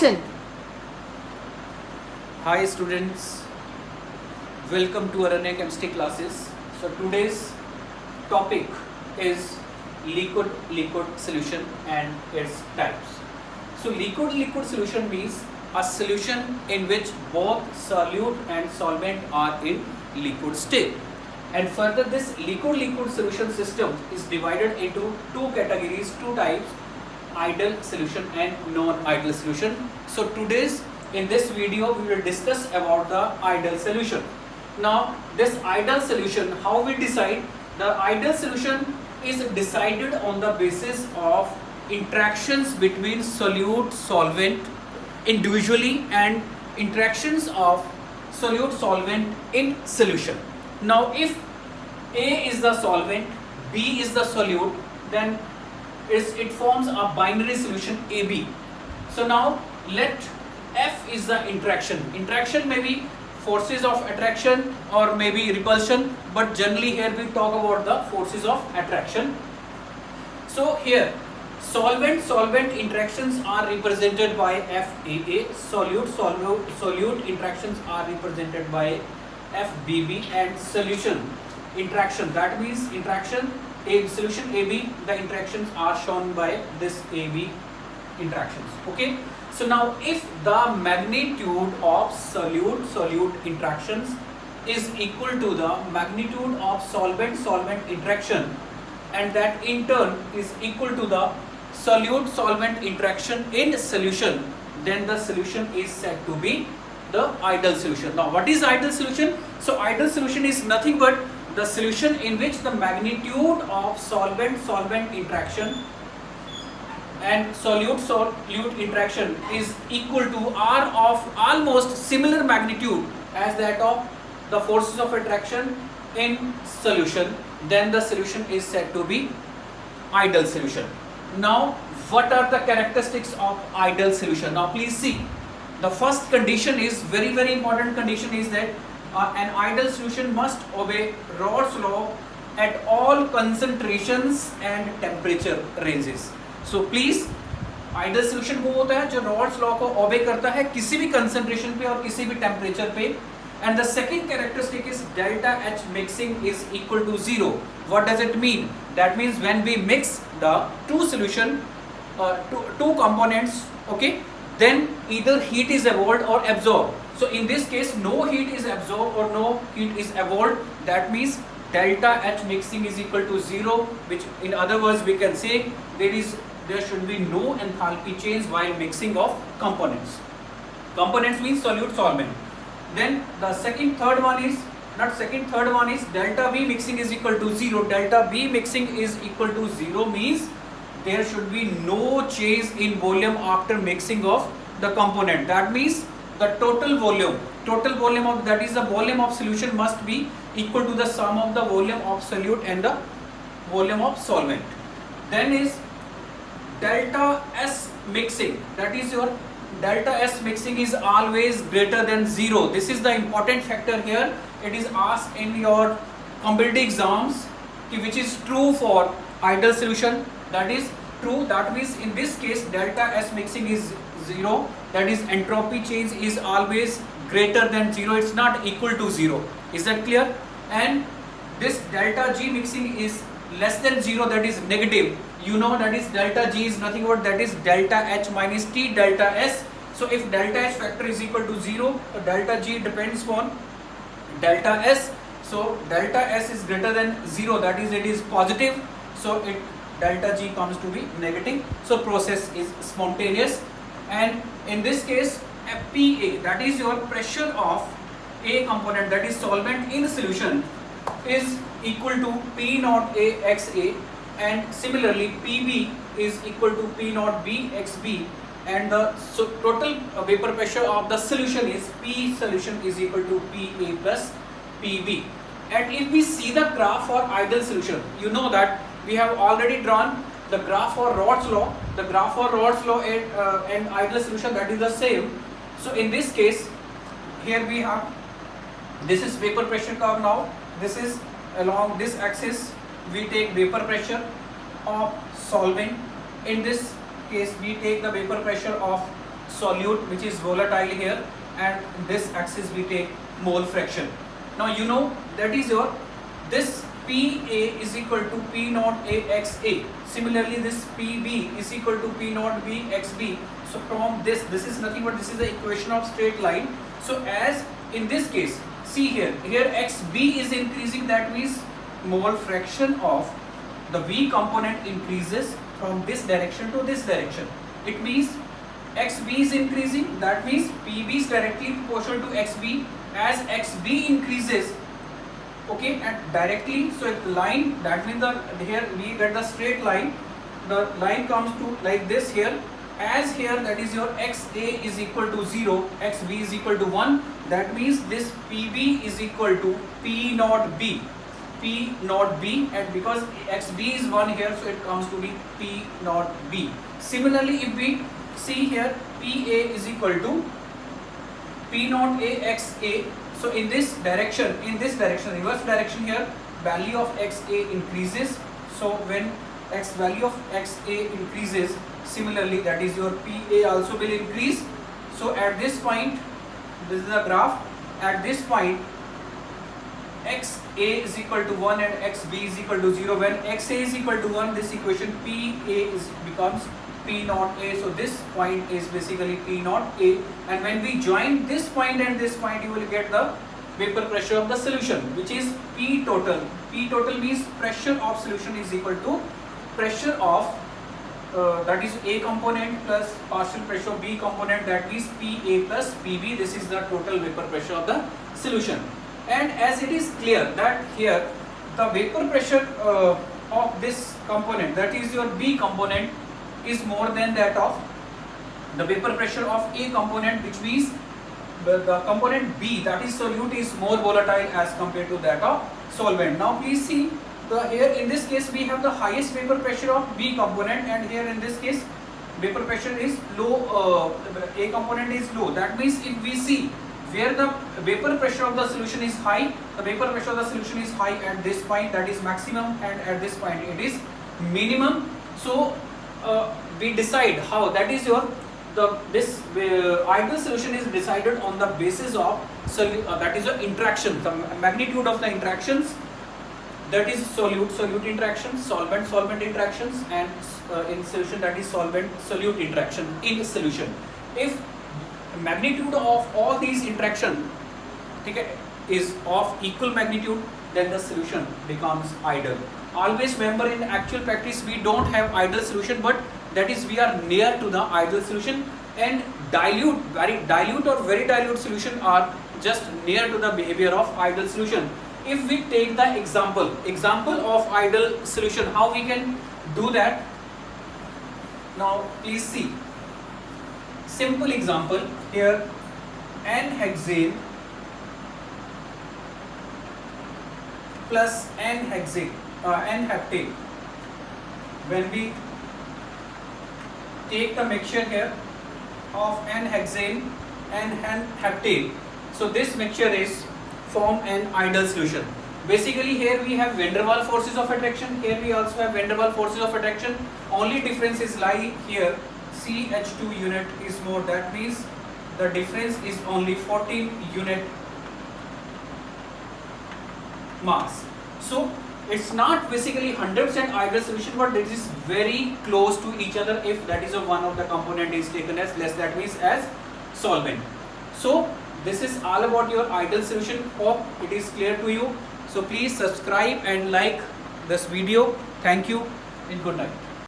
action. Hi students, welcome to our chemistry classes. So today's topic is liquid solution and its types. So liquid solution means a solution in which both solute and solvent are in liquid state. And further, this liquid solution system is divided into two categories, two types: ideal solution and non-ideal solution. So in this video we will discuss about the ideal solution. Now this ideal solution, how we decide? The ideal solution is decided on the basis of interactions between solute solvent individually and interactions of solute solvent in solution. Now if A is the solvent, B is the solute, then it forms a binary solution AB. So now let F is the interaction. Interaction may be forces of attraction or maybe repulsion, but generally here we talk about the forces of attraction. So here solvent interactions are represented by FAA, solute interactions are represented by FBB, and solution interaction, that means interaction solution AB, the interactions are shown by this AB interactions. Okay, so now if the magnitude of solute interactions is equal to the magnitude of solvent interaction, and that in turn is equal to the solute-solvent interaction in solution, then the solution is said to be the ideal solution. Now what is ideal solution? So ideal solution is nothing but the solution in which the magnitude of solvent interaction and solute interaction is equal to or of almost similar magnitude as that of the forces of attraction in solution, then the solution is said to be ideal solution. Now what are the characteristics of ideal solution? Now please see, the first condition is very important condition is that an ideal solution must obey Raoult's law at all concentrations and temperature ranges. So please, ideal solution वो होता है जो Raoult's law को obey करता है किसी भी concentration पे और किसी भी temperature पे. And the second characteristic is delta H mixing is equal to 0. What does it mean? That means when we mix the two components, okay, then either heat is evolved or absorbed. So in this case no heat is absorbed or no heat is evolved, that means delta H mixing is equal to 0, which in other words we can say there should be no enthalpy change while mixing of components. Components means solute solvent. Then the third one is delta B mixing is equal to 0. Delta B mixing is equal to 0 means there should be no change in volume after mixing of the component. That means the total volume of, that is the volume of solution, must be equal to the sum of the volume of solute and the volume of solvent. Then is delta S mixing, that is your delta S mixing is always greater than 0. This is the important factor here. It is asked in your competitive exams which is true for ideal solution, that is true. That means in this case delta S mixing is 0, that is entropy change is always greater than 0, it's not equal to 0. Is that clear? And this delta G mixing is less than 0, that is negative. You know that is delta G is nothing but that is delta H minus T delta S. So if delta H factor is equal to 0, delta G depends on delta S. So delta S is greater than 0, that is it is positive. So delta G comes to be negative. So process is spontaneous. And in this case PA, that is your pressure of A component, that is solvent in solution, is equal to P naught A XA, and similarly PB is equal to P naught B XB, and the total vapor pressure of the solution is P solution is equal to PA plus PB. And if we see the graph for ideal solution, you know that we have already drawn the graph for Raoult's law. The graph for Raoult's law and ideal solution, that is the same. So in this case here we have, this is vapor pressure curve. Now this is along this axis we take vapor pressure of solvent. In this case we take the vapor pressure of solute which is volatile here, and this axis we take mole fraction. Now you know that is your this PA is equal to P naught A XA. Similarly, this PB is equal to P naught B XB. So from this is nothing but this is the equation of straight line. So as in this case, see here XB is increasing, that means mole fraction of the V component increases from this direction to this direction. It means XB is increasing, that means PB is directly proportional to XB. As XB increases, okay, and directly, so the line, that means here we get the straight line, the line comes to like this here, as here that is your XA is equal to 0, XB is equal to 1, that means this PB is equal to P naught B, and because XB is 1 here, so it comes to be P naught B. Similarly, if we see here PA is equal to P naught A XA, so in this direction, reverse direction here, value of XA increases. So when value of XA increases, similarly that is your PA also will increase. So at this point, this is the graph, at this point XA is equal to 1 and XB is equal to 0. When XA is equal to 1, this equation PA becomes P naught A. So this point is basically P naught A, and when we join this point and this point, you will get the vapor pressure of the solution, which is P total. P total means pressure of solution is equal to pressure of that is A component plus partial pressure of B component, that means PA plus PB. This is the total vapor pressure of the solution. And as it is clear that here the vapor pressure of this component, that is your B component, is more than that of the vapor pressure of A component, which means the component B, that is solute, is more volatile as compared to that of solvent. Now please see, here in this case we have the highest vapor pressure of B component, and here in this case vapor pressure is low, A component is low. That means if we see where the vapor pressure of the solution is high, the vapor pressure of the solution is high at this point, that is maximum, and at this point it is minimum. So we decide how, that is your this ideal solution is decided on the basis of that is the interaction, the magnitude of the interactions, that is solute interactions, solvent interactions, and in solution that is solvent-solute interaction in solution. If magnitude of all these interaction, okay, is of equal magnitude, then the solution becomes ideal. Always remember, in actual practice we don't have ideal solution, but that is we are near to the ideal solution, and very dilute solution are just near to the behavior of ideal solution. If we take the example of ideal solution, how we can do that? Now please see, simple example here, N-hexane plus N-heptane. When we take the mixture here of N-hexane and N-heptane, so this mixture is form an ideal solution. Basically here we have van der Waals forces of attraction, here we also have van der Waals forces of attraction. Only difference is lie here, CH2 unit is more, that means the difference is only 14 unit mass. So it's not basically 100% ideal solution, but it is very close to each other if that is one of the component is taken as less, that means as solvent. So this is all about your ideal solution. Hope it is clear to you. So please subscribe and like this video. Thank you and good night.